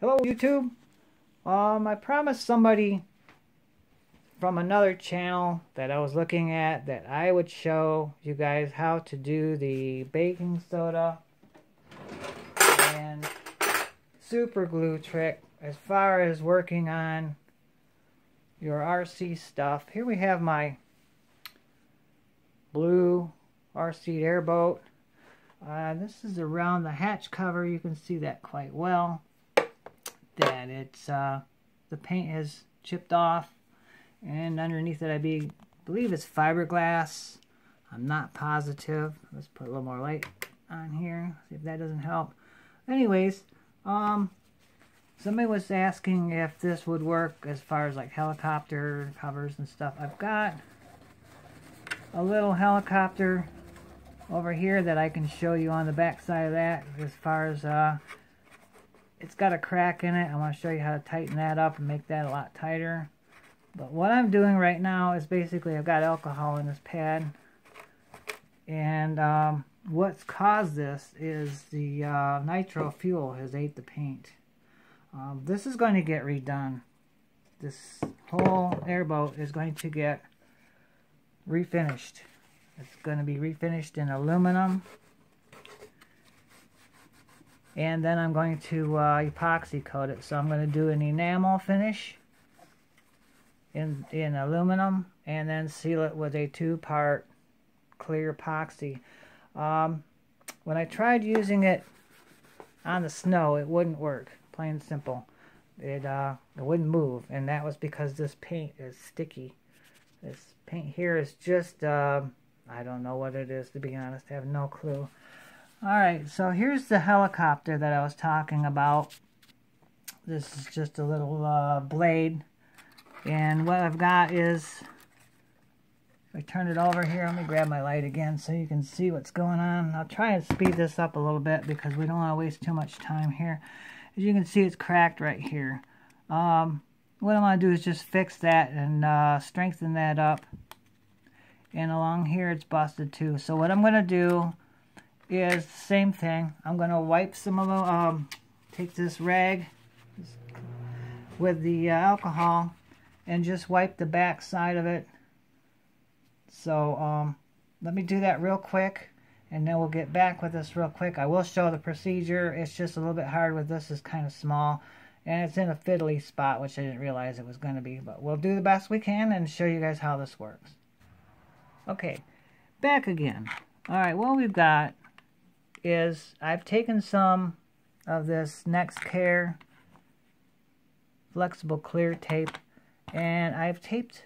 Hello YouTube. I promised somebody from another channel that I was looking at that I would show you guys how to do the baking soda and super glue trick as far as working on your RC stuff. Here we have my blue RC airboat. This is around the hatch cover. You can see that quite well. That it's the paint has chipped off, and underneath it I believe it's fiberglass. I'm not positive. Let's put a little more light on here, see if that doesn't help. Anyways, somebody was asking if this would work as far as like helicopter covers and stuff. I've got a little helicopter over here that I can show you on the back side of that. As far as it's got a crack in it. I want to show you how to tighten that up and make that a lot tighter. But what I'm doing right now is basically I've got alcohol in this pad, and what's caused this is the nitro fuel has ate the paint. This is going to get redone. This whole airboat is going to get refinished. It's going to be refinished in aluminum. And then I'm going to epoxy coat it. So I'm going to do an enamel finish in aluminum, and then seal it with a 2-part clear epoxy. When I tried using it on the snow, it wouldn't work. Plain and simple. It wouldn't move, and that was because this paint is sticky. This paint here is just I don't know what it is, to be honest. I have no clue. Alright, so here's the helicopter that I was talking about. This is just a little blade. And what I've got is, if I turn it over here, let me grab my light again so you can see what's going on. I'll try and speed this up a little bit because we don't want to waste too much time here. As you can see, it's cracked right here. What I want to do is just fix that and strengthen that up. And along here it's busted too. So what I'm going to do is the same thing. I'm going to wipe some of the, take this rag with the alcohol and just wipe the back side of it. So let me do that real quick, and then we'll get back with this real quick. I will show the procedure. It's just a little bit hard with this. It's kind of small, and it's in a fiddly spot, which I didn't realize it was going to be. But we'll do the best we can and show you guys how this works. Okay, back again. Alright, what we've got is I've taken some of this Next Care flexible clear tape, and I've taped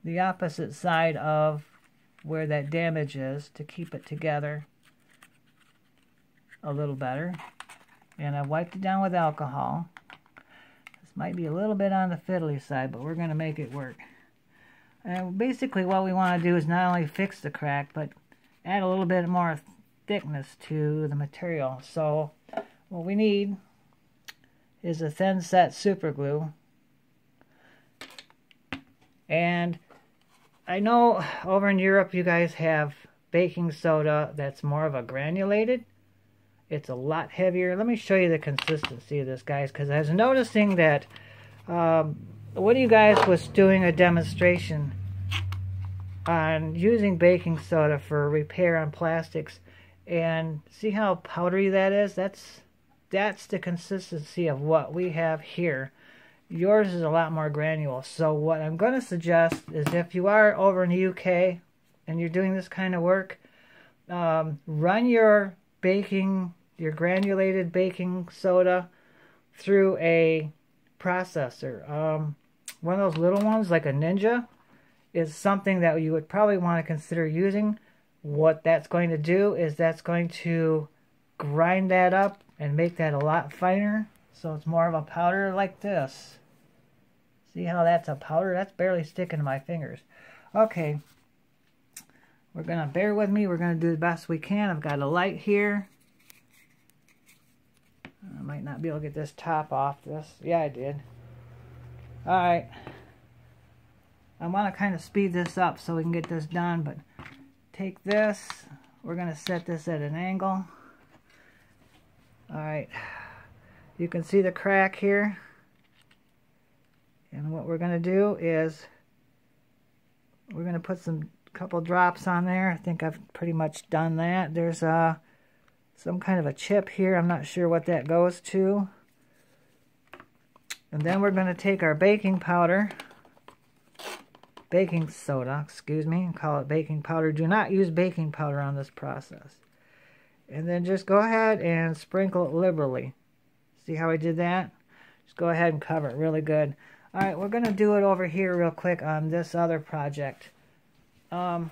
the opposite side of where that damage is to keep it together a little better. And I've wiped it down with alcohol. This might be a little bit on the fiddly side, but we're going to make it work. And basically what we want to do is not only fix the crack, but add a little bit more thickness to the material. So what we need is a thin set super glue. And I know over in Europe you guys have baking soda that's more of a granulated. It's a lot heavier. Let me show you the consistency of this, guys, because I was noticing that one of you guys was doing a demonstration on using baking soda for repair on plastics, and see how powdery that is? That's the consistency of what we have here. Yours is a lot more granule. So what I'm going to suggest is, if you are over in the UK and you're doing this kind of work, run your granulated baking soda through a processor. One of those little ones, like a Ninja, is something that you would probably want to consider using. What that's going to do is that's going to grind that up and make that a lot finer, so it's more of a powder like this. See how that's a powder? That's barely sticking to my fingers. Okay, we're going to bear with me. We're going to do the best we can. I've got a light here. I might not be able to get this top off this. Yeah, I did. Alright. I want to kind of speed this up so we can get this done, but take this. We're going to set this at an angle. Alright. You can see the crack here. And what we're going to do is we're going to put some couple drops on there. I think I've pretty much done that. There's some kind of a chip here. I'm not sure what that goes to. And then we're going to take our baking soda, excuse me, and call it baking powder. Do not use baking powder on this process. And then just go ahead and sprinkle it liberally. See how I did that? Just go ahead and cover it really good. Alright, we're going to do it over here real quick on this other project. Why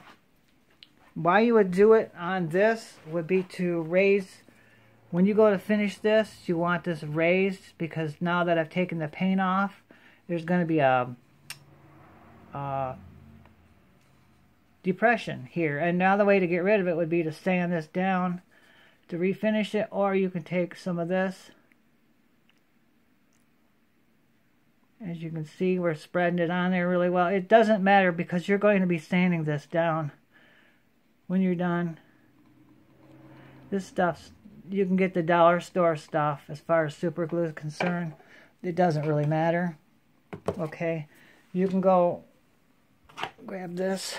you would do it on this would be to raise, when you go to finish this, you want this raised, because now that I've taken the paint off, there's going to be a depression here. And now the way to get rid of it would be to sand this down to refinish it, or you can take some of this. As you can see, we're spreading it on there really well. It doesn't matter because you're going to be sanding this down when you're done. This stuff's, you can get the dollar store stuff as far as super glue is concerned. It doesn't really matter. Okay, you can go grab this.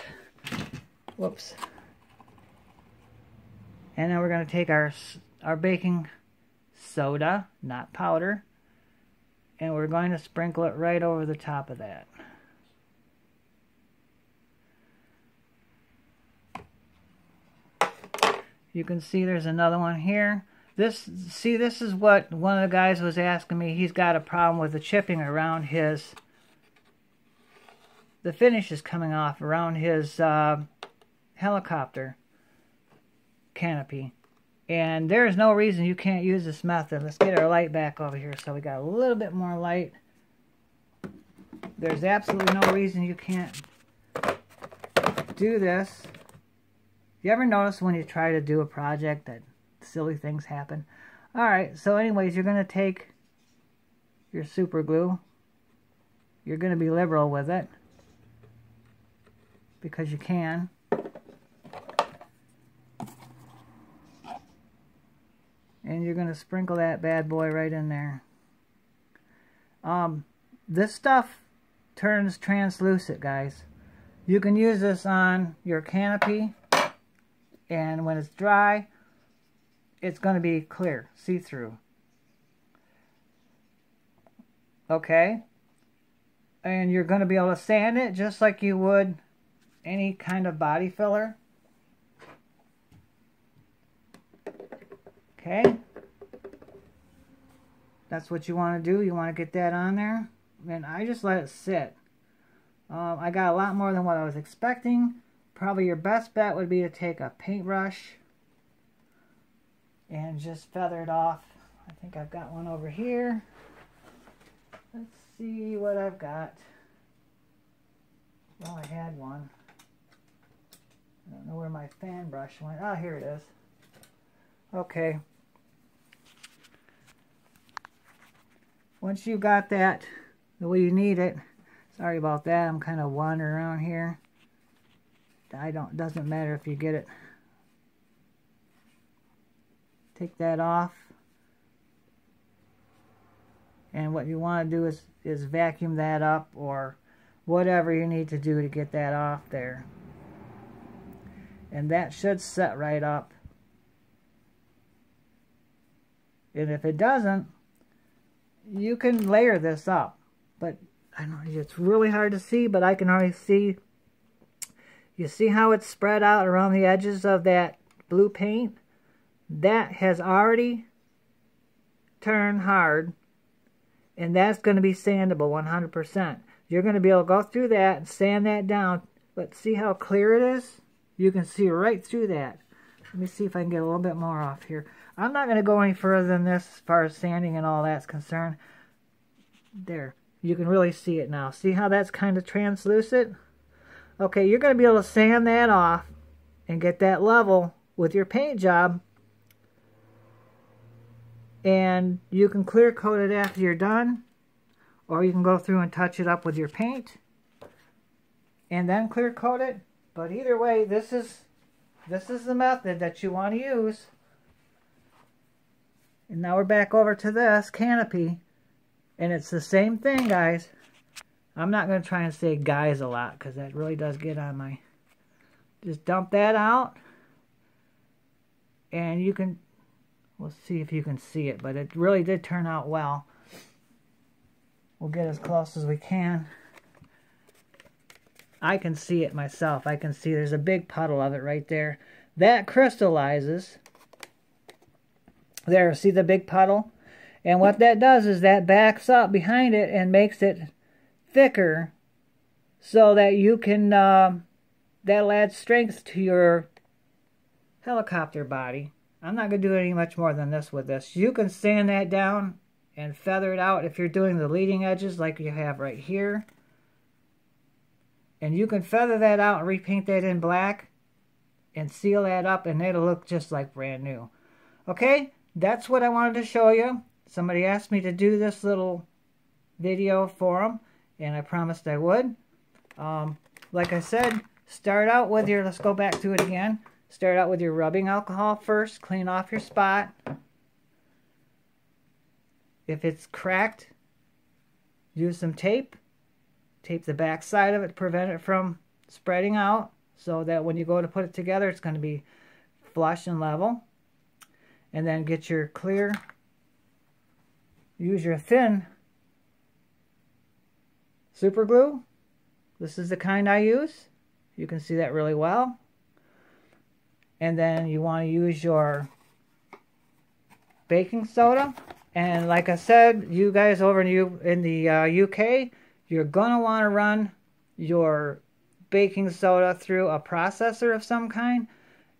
Whoops. And then we're going to take our baking soda, not powder, and we're going to sprinkle it right over the top of that. You can see there's another one here. This is what one of the guys was asking me. He's got a problem with the chipping around his, the finish is coming off around his helicopter canopy. And there is no reason you can't use this method. Let's get our light back over here so we got a little bit more light. There's absolutely no reason you can't do this. You ever notice when you try to do a project that silly things happen? Alright, so anyways, you're going to take your super glue. You're going to be liberal with it, because you can. And you're going to sprinkle that bad boy right in there. This stuff turns translucent, guys. You can use this on your canopy, and when it's dry, it's going to be clear, see-through. Okay? And you're going to be able to sand it just like you would any kind of body filler. Okay? That's what you want to do. You want to get that on there. And I just let it sit. I got a lot more than what I was expecting. Probably your best bet would be to take a paintbrush and just feather it off. I think I've got one over here. Let's see what I've got. Well, I had one. I don't know where my fan brush went. Oh, here it is. Okay. Once you got that the way you need it, sorry about that, I'm kind of wandering around here. Doesn't matter if you get it. Take that off. And what you want to do is vacuum that up, or whatever you need to do to get that off there. And that should set right up. And if it doesn't, you can layer this up. But I know it's really hard to see, but I can already see. You see how it's spread out around the edges of that blue paint? That has already turned hard, and that's going to be sandable 100%. You're going to be able to go through that and sand that down, but see how clear it is? You can see right through that. Let me see if I can get a little bit more off here. I'm not going to go any further than this as far as sanding and all that's concerned. There. You can really see it now. See how that's kind of translucent? Okay, you're going to be able to sand that off and get that level with your paint job. And you can clear coat it after you're done, or you can go through and touch it up with your paint and then clear coat it. But either way, this is the method that you want to use. And now we're back over to this canopy. And it's the same thing, guys. I'm not going to try and say guys a lot because that really does get on my... Just dump that out. And you can... We'll see if you can see it. But it really did turn out well. We'll get as close as we can. I can see it myself. I can see there's a big puddle of it right there. That crystallizes. There, see the big puddle? And what that does is that backs up behind it and makes it thicker so that you can, that'll add strength to your helicopter body. I'm not going to do any much more than this with this. You can sand that down and feather it out if you're doing the leading edges like you have right here. And you can feather that out and repaint that in black and seal that up and it'll look just like brand new. Okay, that's what I wanted to show you. Somebody asked me to do this little video for them and I promised I would. Like I said, start out with your, let's go back to it again. Start out with your rubbing alcohol first, clean off your spot. If it's cracked, use some tape. Tape the back side of it to prevent it from spreading out so that when you go to put it together it's going to be flush and level. And then get your clear, use your thin super glue. This is the kind I use. You can see that really well. And then you want to use your baking soda. And like I said, you guys over in the UK, you're going to want to run your baking soda through a processor of some kind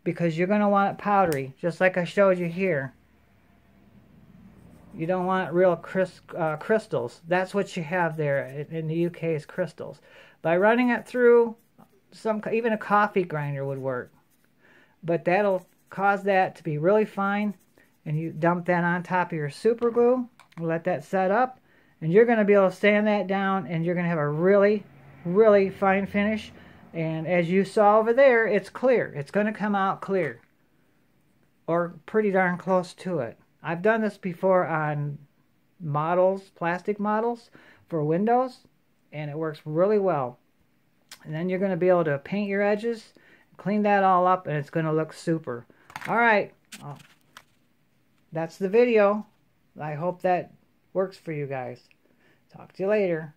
because you're going to want it powdery, just like I showed you here. You don't want real crystals. That's what you have there in the UK is crystals. By running it through, even a coffee grinder would work. But that'll cause that to be really fine. And you dump that on top of your super glue. Let that set up. And you're going to be able to sand that down and you're going to have a really, really fine finish. And as you saw over there, it's clear. It's going to come out clear. Or pretty darn close to it. I've done this before on models, plastic models for windows. And it works really well. And then you're going to be able to paint your edges. Clean that all up and it's going to look super. Alright. That's the video. I hope that works for you guys. Talk to you later.